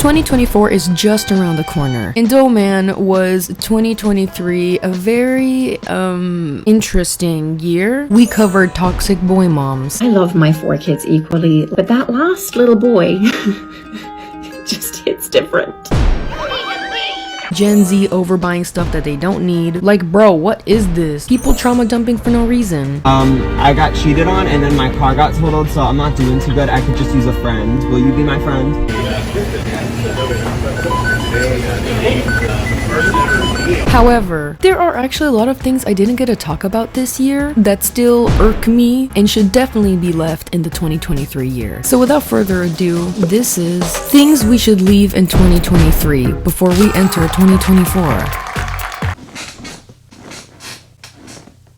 2024 is just around the corner. And oh man, was 2023 a very interesting year. We covered toxic boy moms. I love my 4 kids equally, but that last little boy just hits different. Gen Z overbuying stuff that they don't need. Like, bro, what is this? People trauma dumping for no reason. I got cheated on and then my car got totaled, so I'm not doing too good. I could just use a friend. Will you be my friend? However, there are actually a lot of things I didn't get to talk about this year that still irk me and should definitely be left in the 2023 year. So without further ado, this is things we should leave in 2023 before we enter 2024.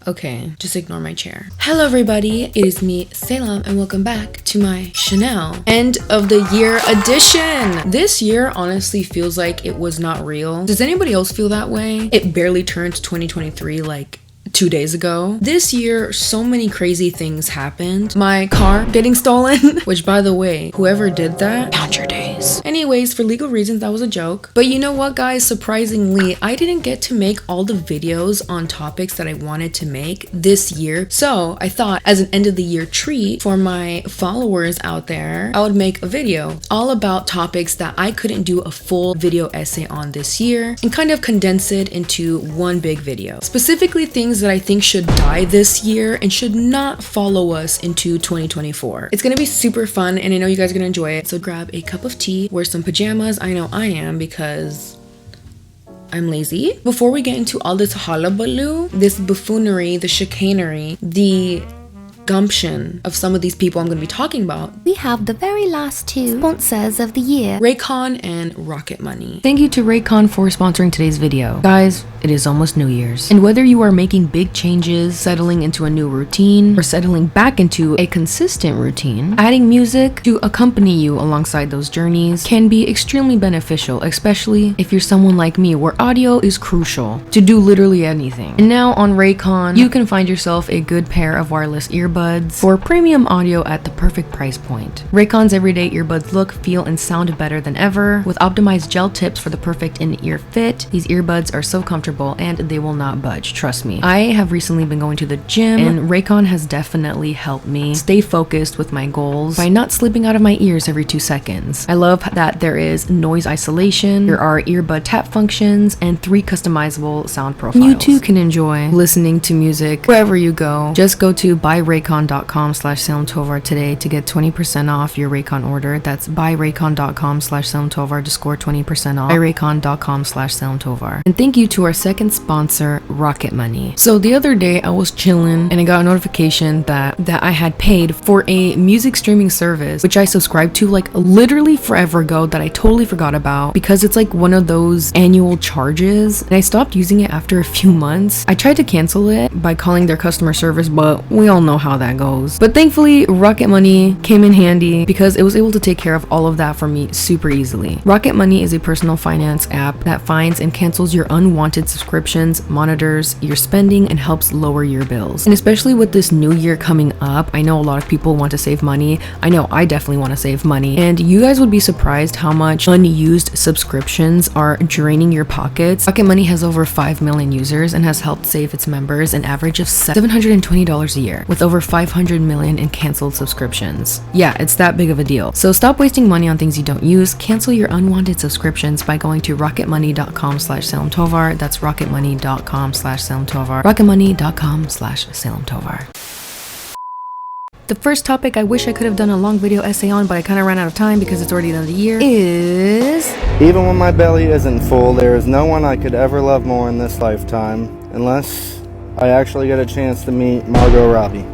Okay, just ignore my chair. Hello everybody, it is me, Salem, and welcome back to my Chanel end of the year edition. This year honestly feels like it was not real. Does anybody else feel that way? It barely turned 2023 like 2 days ago. This year, so many crazy things happened. My car getting stolen, which by the way, whoever did that, count your days. Anyways, for legal reasons, that was a joke. But you know what, guys? Surprisingly, I didn't get to make all the videos on topics that I wanted to make this year. So I thought as an end of the year treat for my followers out there, I would make a video all about topics that I couldn't do a full video essay on this year and kind of condense it into one big video. Specifically things that I think should die this year and should not follow us into 2024. It's gonna be super fun and I know you guys are gonna enjoy it. So grab a cup of tea, wear some pajamas. I know I am because I'm lazy. Before we get into all this hullabaloo, this buffoonery, the chicanery, the gumption of some of these people I'm going to be talking about, we have the very last 2 sponsors of the year, Raycon and Rocket Money. Thank you to Raycon for sponsoring today's video. Guys, it is almost New Year's. And whether you are making big changes, settling into a new routine, or settling back into a consistent routine, adding music to accompany you alongside those journeys can be extremely beneficial, especially if you're someone like me where audio is crucial to do literally anything. And now on Raycon, you can find yourself a good pair of wireless earbuds for premium audio at the perfect price point. Raycon's everyday earbuds look, feel, and sound better than ever with optimized gel tips for the perfect in-ear fit. These earbuds are so comfortable and they will not budge, trust me. I have recently been going to the gym and Raycon has definitely helped me stay focused with my goals by not slipping out of my ears every 2 seconds. I love that there is noise isolation, there are earbud tap functions, and 3 customizable sound profiles. You too can enjoy listening to music wherever you go. Just go to buyraycon.com/SalemTovar today to get 20% off your Raycon order. That's buyraycon.com/SalemTovar to score 20% off. buyraycon.com/SalemTovar. And thank you to our second sponsor, Rocket Money. So the other day I was chilling and I got a notification that I had paid for a music streaming service, which I subscribed to like literally forever ago that I totally forgot about because it's like one of those annual charges and I stopped using it after a few months. I tried to cancel it by calling their customer service, but we all know how that goes. But thankfully, Rocket Money came in handy because it was able to take care of all of that for me super easily. Rocket Money is a personal finance app that finds and cancels your unwanted subscriptions, monitors your spending, and helps lower your bills. And especially with this new year coming up, I know a lot of people want to save money. I know I definitely want to save money. And you guys would be surprised how much unused subscriptions are draining your pockets. Rocket Money has over 5 million users and has helped save its members an average of $720 a year, with over 500 million in canceled subscriptions. Yeah, it's that big of a deal. So stop wasting money on things you don't use. Cancel your unwanted subscriptions by going to rocketmoney.com/SalemTovar. That's rocketmoney.com/SalemTovar. rocketmoney.com/SalemTovar. The first topic I wish I could have done a long video essay on, but I kind of ran out of time because it's already the end of the year, is... Even when my belly isn't full, there is no one I could ever love more in this lifetime, unless I actually get a chance to meet Margot Robbie.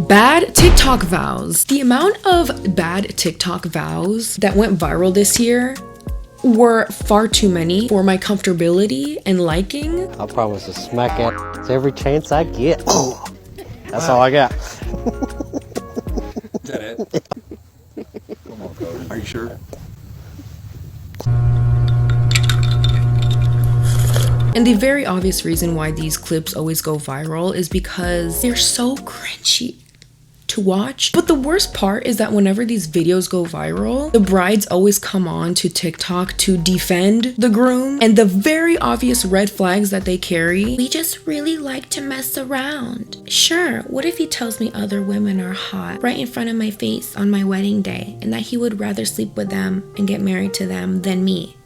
Bad TikTok vows. The amount of bad TikTok vows that went viral this year were far too many for my comfortability and liking. I promise to smack it every chance I get. That's all I got. Is that it? Come on, Cody. Are you sure? And the very obvious reason why these clips always go viral is because they're so cringy. to watch. But the worst part is that whenever these videos go viral, the brides always come on to TikTok to defend the groom and the very obvious red flags that they carry. We just really like to mess around. Sure, what if he tells me other women are hot right in front of my face on my wedding day and that he would rather sleep with them and get married to them than me?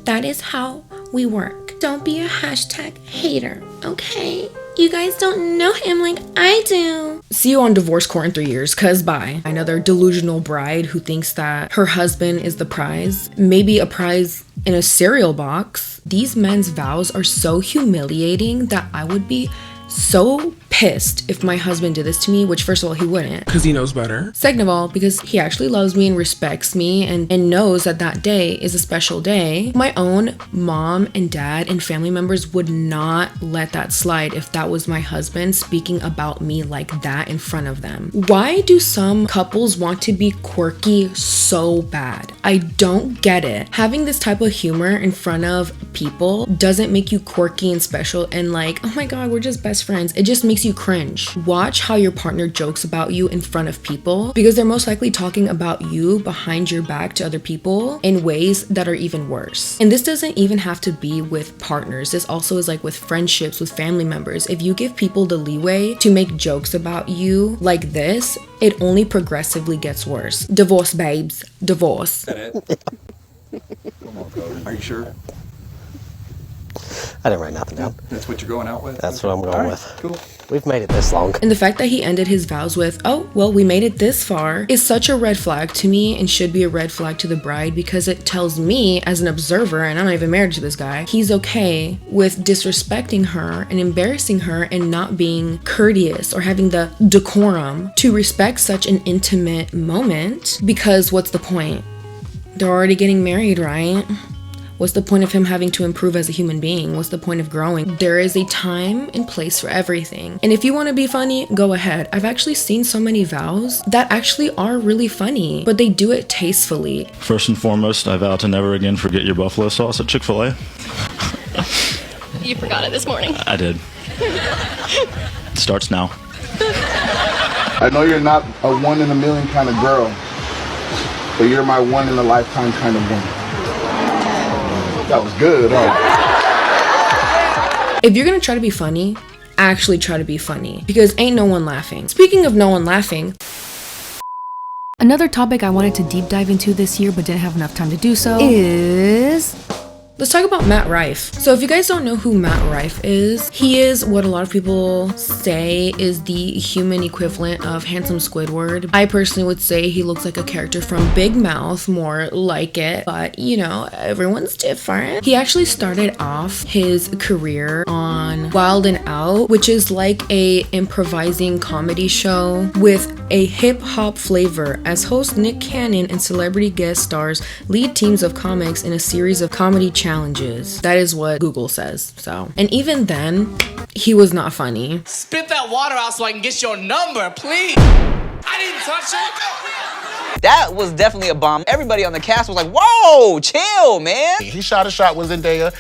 That is how we work. Don't be a hashtag hater, okay? You guys don't know him like I do. See you on divorce court in 3 years, cause bye. Another delusional bride who thinks that her husband is the prize. Maybe a prize in a cereal box. These men's vows are so humiliating that I would be so pissed if my husband did this to me, which first of all, he wouldn't. Because he knows better. Second of all, because he actually loves me and respects me and knows that that day is a special day. My own mom and dad and family members would not let that slide if that was my husband speaking about me like that in front of them. Why do some couples want to be quirky so bad? I don't get it. Having this type of humor in front of people doesn't make you quirky and special and like, oh my god, we're just best friends. It just makes you cringe. Watch how your partner jokes about you in front of people because they're most likely talking about you behind your back to other people in ways that are even worse. And this doesn't even have to be with partners. This also is like with friendships, with family members. If you give people the leeway to make jokes about you like this, it only progressively gets worse. Divorce, babes. Divorce. Come on, Cody. Are you sure? I didn't write nothing down. That's what you're going out with? That's what I'm going with. Cool. We've made it this long. And the fact that he ended his vows with, oh, well, we made it this far, is such a red flag to me and should be a red flag to the bride because it tells me as an observer, and I'm not even married to this guy, he's okay with disrespecting her and embarrassing her and not being courteous or having the decorum to respect such an intimate moment because what's the point? They're already getting married, right? What's the point of him having to improve as a human being? What's the point of growing? There is a time and place for everything. And if you want to be funny, go ahead. I've actually seen so many vows that actually are really funny, but they do it tastefully. First and foremost, I vow to never again forget your buffalo sauce at Chick-fil-A. You forgot it this morning. I did. It starts now. I know you're not a one in a million kind of girl, but you're my one in a lifetime kind of woman. That was good, huh? If you're gonna try to be funny, actually try to be funny because ain't no one laughing. Speaking of no one laughing, another topic I wanted to deep dive into this year but didn't have enough time to do so is... let's talk about Matt Rife. So if you guys don't know who Matt Rife is, he is what a lot of people say is the human equivalent of handsome Squidward. I personally would say he looks like a character from Big Mouth, more like it, but you know, everyone's different. He actually started off his career on Wild 'N Out, which is like a improvising comedy show with a hip-hop flavor. As host Nick Cannon and celebrity guest stars lead teams of comics in a series of comedy challenges. That is what Google says, so. And even then, he was not funny. Spit that water out so I can get your number, please. I didn't touch it. That was definitely a bomb. Everybody on the cast was like, whoa, chill, man. He shot a shot with Zendaya,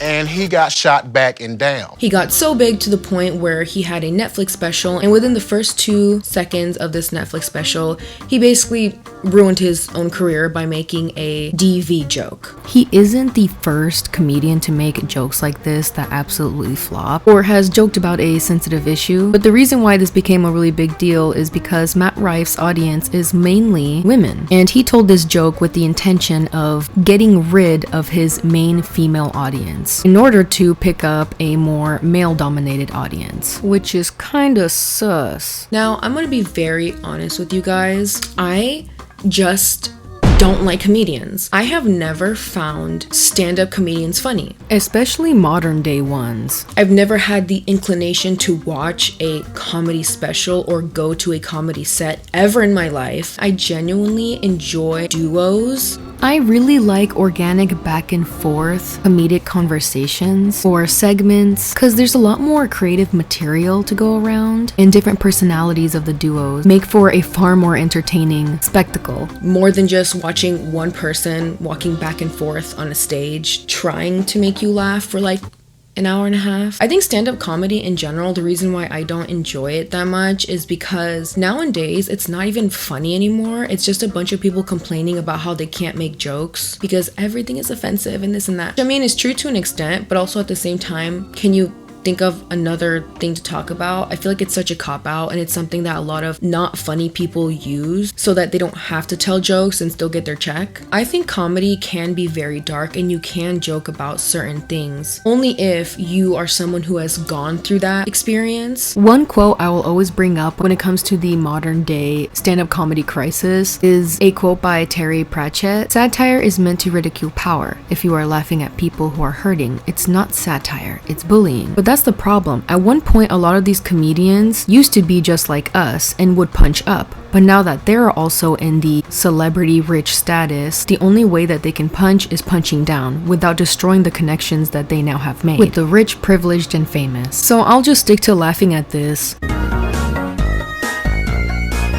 and he got shot back and down. He got so big to the point where he had a Netflix special, and within the first 2 seconds of this Netflix special, he basically ruined his own career by making a DV joke. He isn't the first comedian to make jokes like this that absolutely flop, or has joked about a sensitive issue, but the reason why this became a really big deal is because Matt Rife's audience is mainly women, and he told this joke with the intention of getting rid of his main female audience in order to pick up a more male-dominated audience, which is kinda sus. Now, I'm gonna be very honest with you guys. I just don't like comedians. I have never found stand-up comedians funny, especially modern day ones. I've never had the inclination to watch a comedy special or go to a comedy set ever in my life. I genuinely enjoy duos. I really like organic back and forth comedic conversations or segments because there's a lot more creative material to go around, and different personalities of the duos make for a far more entertaining spectacle. More than just watching one person walking back and forth on a stage trying to make you laugh for like an hour and a half. I think stand-up comedy in general, the reason why I don't enjoy it that much is because nowadays it's not even funny anymore. It's just a bunch of people complaining about how they can't make jokes because everything is offensive and this and that. I mean, it's true to an extent, but also at the same time, can you think of another thing to talk about? I feel like it's such a cop-out, and it's something that a lot of not funny people use so that they don't have to tell jokes and still get their check. I think comedy can be very dark and you can joke about certain things only if you are someone who has gone through that experience. One quote I will always bring up when it comes to the modern day stand-up comedy crisis is a quote by Terry Pratchett. Satire is meant to ridicule power. If you are laughing at people who are hurting, it's not satire, it's bullying. But that's the problem. At one point, a lot of these comedians used to be just like us and would punch up. But now that they're also in the celebrity rich status, the only way that they can punch is punching down without destroying the connections that they now have made with the rich, privileged, and famous. So I'll just stick to laughing at this.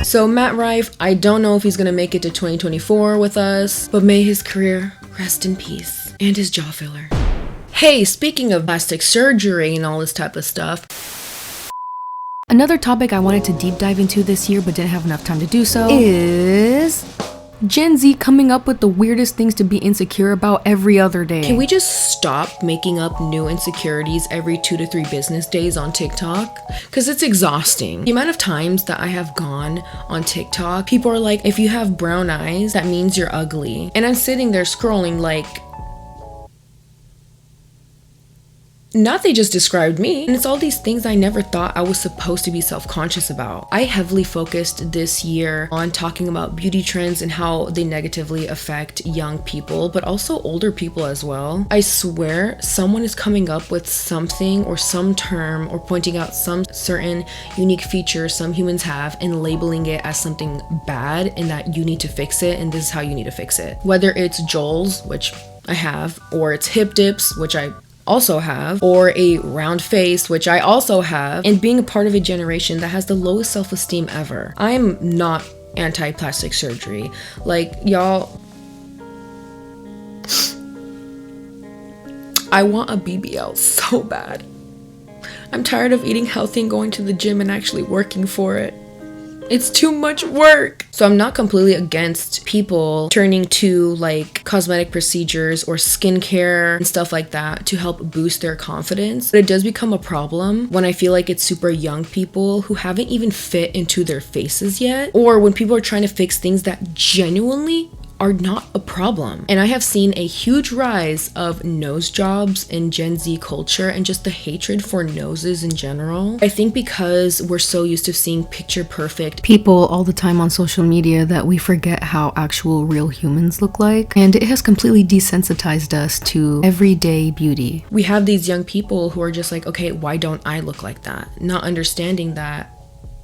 So Matt Rife, I don't know if he's gonna make it to 2024 with us, but may his career rest in peace and his jaw filler. Hey, speaking of plastic surgery and all this type of stuff, another topic I wanted to deep dive into this year but didn't have enough time to do so is Gen Z coming up with the weirdest things to be insecure about every other day. Can we just stop making up new insecurities every 2 to 3 business days on TikTok? Because it's exhausting. The amount of times that I have gone on TikTok, people are like, if you have brown eyes, that means you're ugly. And I'm sitting there scrolling like, not they just described me. And it's all these things I never thought I was supposed to be self-conscious about. I heavily focused this year on talking about beauty trends and how they negatively affect young people, but also older people as well. I swear someone is coming up with something or some term or pointing out some certain unique feature some humans have and labeling it as something bad and that you need to fix it and this is how you need to fix it. Whether it's Joel's, which I have, or it's hip dips, which I also have, or a round face, which I also have, and being a part of a generation that has the lowest self-esteem ever. I'm not anti-plastic surgery. Like, y'all, I want a BBL so bad. I'm tired of eating healthy and going to the gym and actually working for it. It's too much work. So I'm not completely against people turning to like cosmetic procedures or skincare and stuff like that to help boost their confidence. But it does become a problem when I feel like it's super young people who haven't even fit into their faces yet, or when people are trying to fix things that genuinely are not a problem. And I have seen a huge rise of nose jobs in Gen Z culture and just the hatred for noses in general. I think because we're so used to seeing picture perfect people all the time on social media that we forget how actual real humans look like. And it has completely desensitized us to everyday beauty. We have these young people who are just like, okay, why don't I look like that? Not understanding that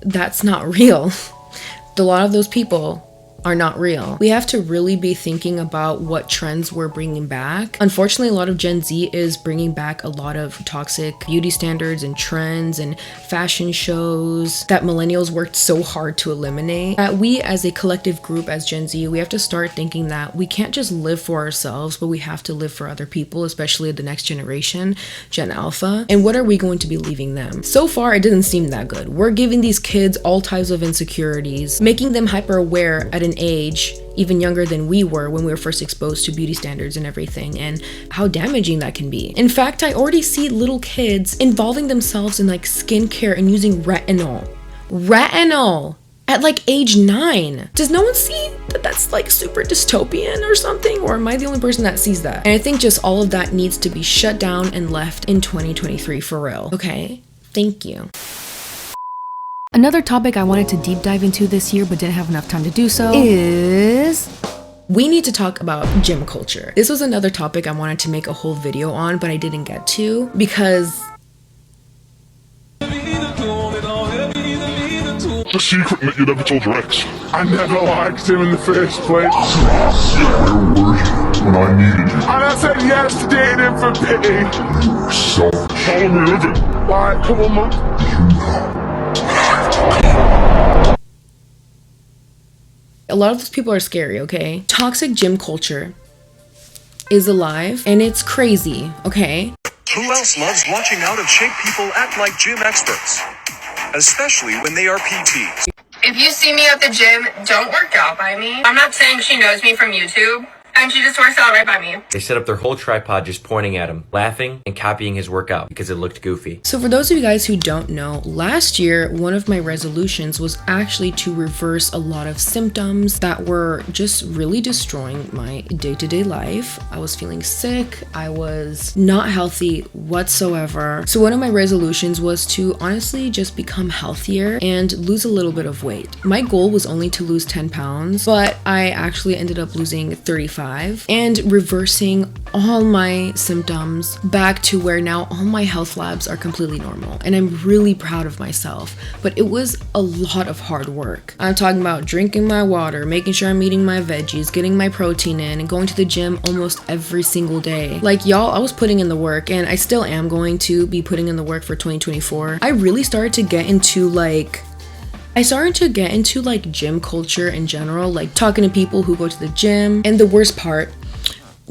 that's not real. A lot of those people are not real. We have to really be thinking about what trends we're bringing back. Unfortunately, a lot of Gen Z is bringing back a lot of toxic beauty standards and trends and fashion shows that millennials worked so hard to eliminate. That we as a collective group, as Gen Z, we have to start thinking that we can't just live for ourselves, but we have to live for other people, especially the next generation, Gen Alpha. And what are we going to be leaving them? So far, it doesn't seem that good. We're giving these kids all types of insecurities, making them hyper aware at an age even younger than we were when we were first exposed to beauty standards and everything, and how damaging that can be. In fact, I already see little kids involving themselves in like skincare and using retinol at like age 9. Does no one see that that's like super dystopian or something? Or am I the only person that sees that? And I think just all of that needs to be shut down and left in 2023 for real. Okay, thank you. Another topic I wanted to deep dive into this year but didn't have enough time to do so is we need to talk about gym culture. This was another topic I wanted to make a whole video on, but I didn't get to because The secret that you never told your ex. I never liked him in the first place. Where were you when I needed you? And I said yes to dating him for pity. You were selfish. How long are we living? Like, couple of months. You know. a lot of those people are scary, okay? Toxic gym culture is alive and it's crazy, okay? Who else loves watching out-of-shape people act like gym experts? Especially when they are PTs. If you see me at the gym, don't work out by me. I'm not saying she knows me from YouTube, and she just works out right by me. They set up their whole tripod just pointing at him, laughing and copying his workout because it looked goofy. So for those of you guys who don't know, last year, one of my resolutions was actually to reverse a lot of symptoms that were just really destroying my day-to-day life. I was feeling sick. I was not healthy whatsoever. So one of my resolutions was to honestly just become healthier and lose a little bit of weight. My goal was only to lose 10 pounds, but I actually ended up losing 35 and reversing all my symptoms back to where now all my health labs are completely normal. And I'm really proud of myself, but it was a lot of hard work. I'm talking about drinking my water, making sure I'm eating my veggies, getting my protein in, and going to the gym almost every single day. Like y'all, I was putting in the work, and I still am going to be putting in the work for 2024. I really started to get into gym culture in general, like talking to people who go to the gym. And the worst part,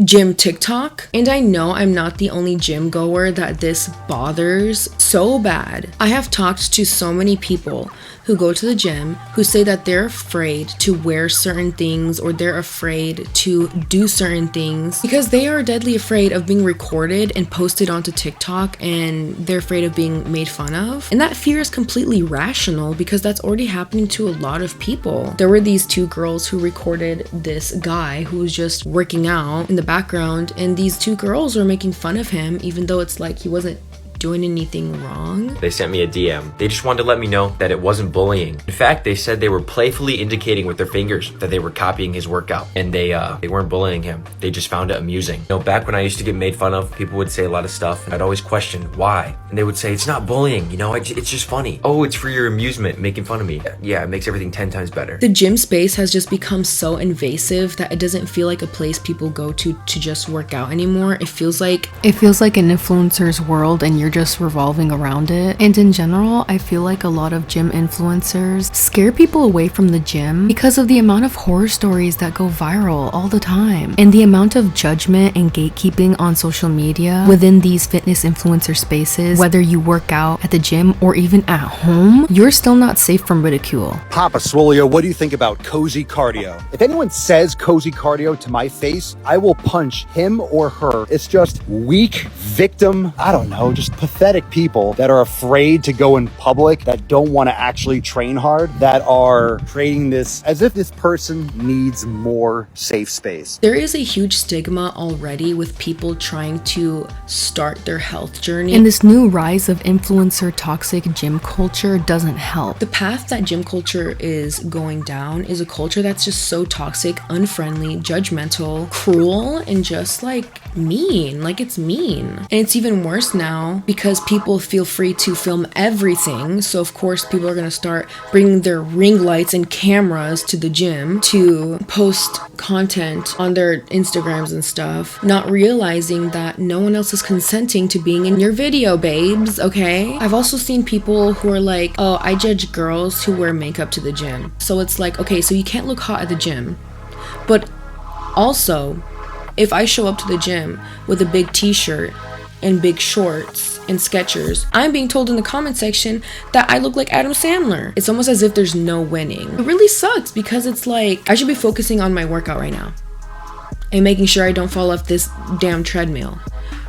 gym TikTok. And I know I'm not the only gym goer that this bothers so bad. I have talked to so many people who go to the gym who say that they're afraid to wear certain things or they're afraid to do certain things because they are deadly afraid of being recorded and posted onto TikTok, and they're afraid of being made fun of. And that fear is completely rational because that's already happening to a lot of people. There were these two girls who recorded this guy who was just working out in the background, and these two girls were making fun of him even though it's like he wasn't doing anything wrong. They sent me a DM. They just wanted to let me know that it wasn't bullying. In fact, they said they were playfully indicating with their fingers that they were copying his workout, and they weren't bullying him. They just found it amusing. You know, back when I used to get made fun of, people would say a lot of stuff, and I'd always question why. And they would say, it's not bullying, you know, it's just funny. Oh, it's for your amusement, making fun of me. Yeah, it makes everything 10 times better. The gym space has just become so invasive that it doesn't feel like a place people go to just work out anymore. It feels like an influencer's world, and you're just revolving around it. And in general, I feel like a lot of gym influencers scare people away from the gym because of the amount of horror stories that go viral all the time, and the amount of judgment and gatekeeping on social media within these fitness influencer spaces. Whether you work out at the gym or even at home, you're still not safe from ridicule. Papa Swolio, what do you think about cozy cardio? If anyone says cozy cardio to my face, I will punch him or her. It's just weak, victim, I don't know, just pathetic people that are afraid to go in public, that don't want to actually train hard, that are creating this as if this person needs more safe space. There is a huge stigma already with people trying to start their health journey, and this new rise of influencer toxic gym culture doesn't help. The path that gym culture is going down is a culture that's just so toxic, unfriendly, judgmental, cruel, and just like mean. Like, it's mean. And it's even worse now because people feel free to film everything. So of course people are going to start bringing their ring lights and cameras to the gym to post content on their Instagrams and stuff, not realizing that no one else is consenting to being in your video, babes. Okay, I've also seen people who are like, oh, I judge girls who wear makeup to the gym. So it's like, okay, so you can't look hot at the gym, but also if I show up to the gym with a big t-shirt and big shorts and Skechers, I'm being told in the comment section that I look like Adam Sandler. It's almost as if there's no winning. It really sucks because it's like I should be focusing on my workout right now and making sure I don't fall off this damn treadmill.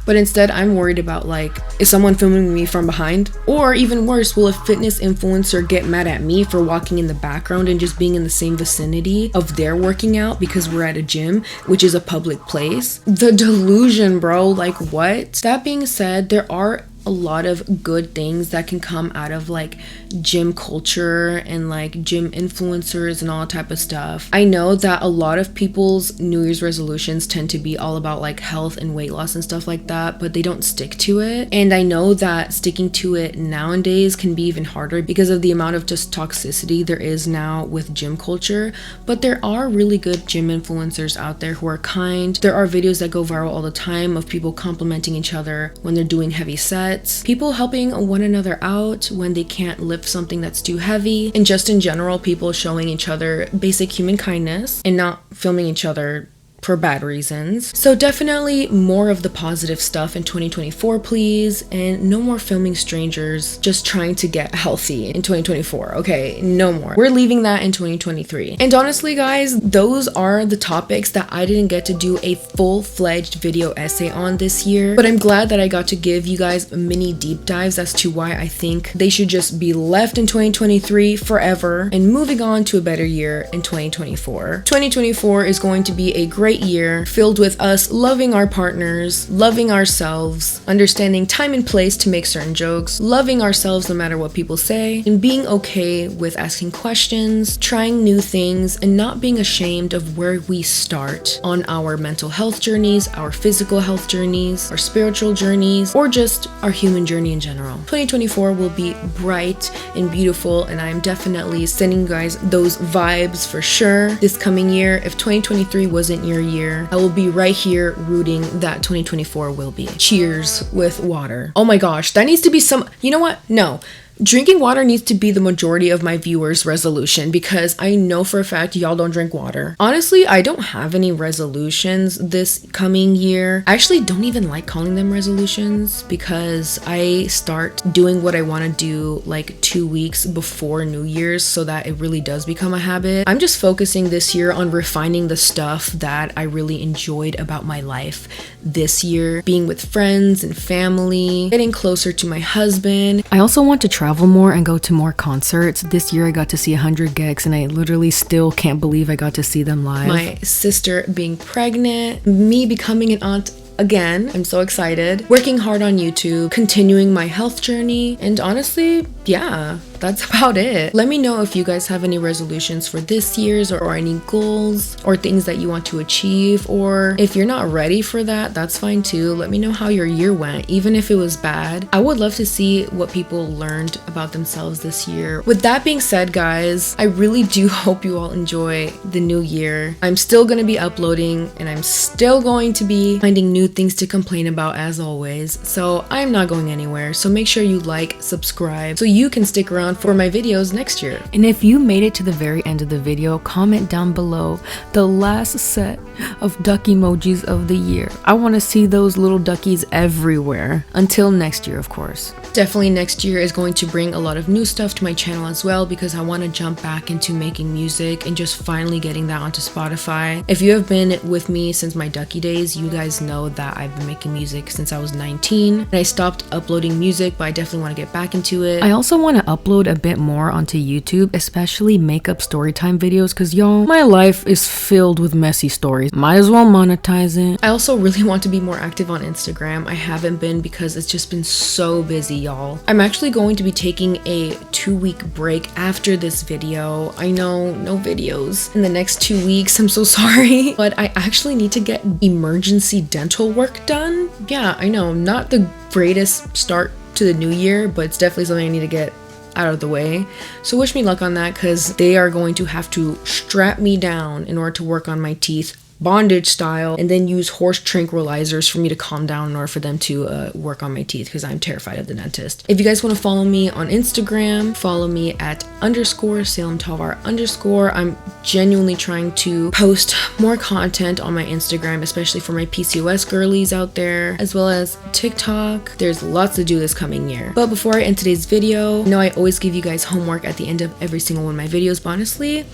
But instead, I'm worried about, like, is someone filming me from behind? Or even worse, will a fitness influencer get mad at me for walking in the background and just being in the same vicinity of their working out because we're at a gym, which is a public place? The delusion, bro. Like, what? That being said, there are a lot of good things that can come out of like gym culture and like gym influencers and all that type of stuff. I know that a lot of people's New Year's resolutions tend to be all about like health and weight loss and stuff like that, but they don't stick to it. And I know that sticking to it nowadays can be even harder because of the amount of just toxicity there is now with gym culture. But there are really good gym influencers out there who are kind. There are videos that go viral all the time of people complimenting each other when they're doing heavy sets, people helping one another out when they can't lift something that's too heavy, and just in general, people showing each other basic human kindness and not filming each other for bad reasons. So definitely more of the positive stuff in 2024, please, and no more filming strangers just trying to get healthy in 2024. Okay, no more. We're leaving that in 2023. And honestly, guys, those are the topics that I didn't get to do a full-fledged video essay on this year, but I'm glad that I got to give you guys mini deep dives as to why I think they should just be left in 2023 forever and moving on to a better year in 2024. 2024 is going to be a great year filled with us loving our partners, loving ourselves, understanding time and place to make certain jokes, loving ourselves no matter what people say, and being okay with asking questions, trying new things, and not being ashamed of where we start on our mental health journeys, our physical health journeys, our spiritual journeys, or just our human journey in general. 2024 will be bright and beautiful, and I'm definitely sending you guys those vibes for sure this coming year. If 2023 wasn't your year, I will be right here rooting that 2024 will be. Cheers with water. Oh my gosh, that needs to be some, you know what? No. Drinking water needs to be the majority of my viewers' resolution, because I know for a fact y'all don't drink water. Honestly, I don't have any resolutions this coming year. I actually don't even like calling them resolutions, because I start doing what I want to do like 2 weeks before New Year's, so that it really does become a habit. I'm just focusing this year on refining the stuff that I really enjoyed about my life this year, being with friends and family, getting closer to my husband. I also want to travel more and go to more concerts. This year I got to see 100 Gex and I literally still can't believe I got to see them live. My sister being pregnant, me becoming an aunt again. I'm so excited. Working hard on YouTube, continuing my health journey, and honestly, yeah, that's about it. Let me know if you guys have any resolutions for this year's, or any goals or things that you want to achieve, or if you're not ready for that, that's fine too. Let me know how your year went, even if it was bad. I would love to see what people learned about themselves this year. With that being said, guys, I really do hope you all enjoy the new year. I'm still going to be uploading, and I'm still going to be finding new things to complain about as always, so I'm not going anywhere. So make sure you like, subscribe, so you can stick around for my videos next year. And if you made it to the very end of the video, comment down below the last set of duck emojis of the year. I want to see those little duckies everywhere. Until next year, of course. Definitely next year is going to bring a lot of new stuff to my channel as well, because I want to jump back into making music and just finally getting that onto Spotify. If you have been with me since my ducky days, you guys know that I've been making music since I was 19, and I stopped uploading music, but I definitely want to get back into it. I also want to upload a bit more onto YouTube, especially makeup storytime videos, because y'all, my life is filled with messy stories. Might as well monetize it. I also really want to be more active on Instagram. I haven't been because it's just been so busy, y'all. I'm actually going to be taking a 2-week break after this video. I know, no videos in the next 2 weeks. I'm so sorry, but I actually need to get emergency dental work done. Yeah, I know, not the greatest start to the new year, but it's definitely something I need to get out of the way. So wish me luck on that, because they are going to have to strap me down in order to work on my teeth, bondage style, and then use horse tranquilizers for me to calm down in order for them to work on my teeth, because I'm terrified of the dentist. If you guys want to follow me on Instagram, follow me at _Salem Tovar _. I'm genuinely trying to post more content on my Instagram, especially for my PCOS girlies out there, as well as TikTok. There's lots to do this coming year. But before I end today's video, I know I always give you guys homework at the end of every single one of my videos, but honestly,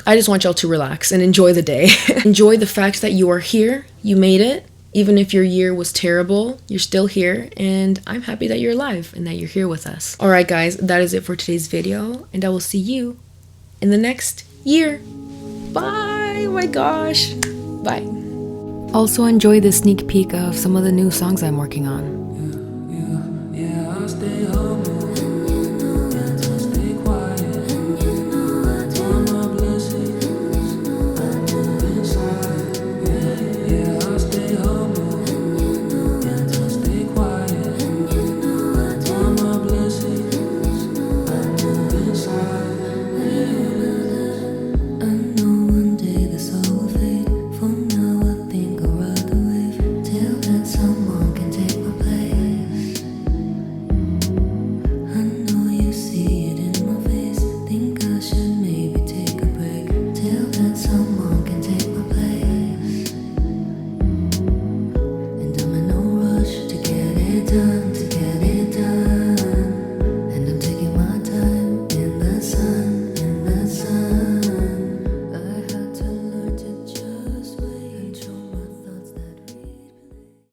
I just want y'all to relax and enjoy the day. Enjoy the fact that you are here, you made it. Even if your year was terrible, you're still here, and I'm happy that you're alive and that you're here with us. Alright guys, that is it for today's video, and I will see you in the next year. Bye! Oh my gosh. Bye. Also enjoy the sneak peek of some of the new songs I'm working on.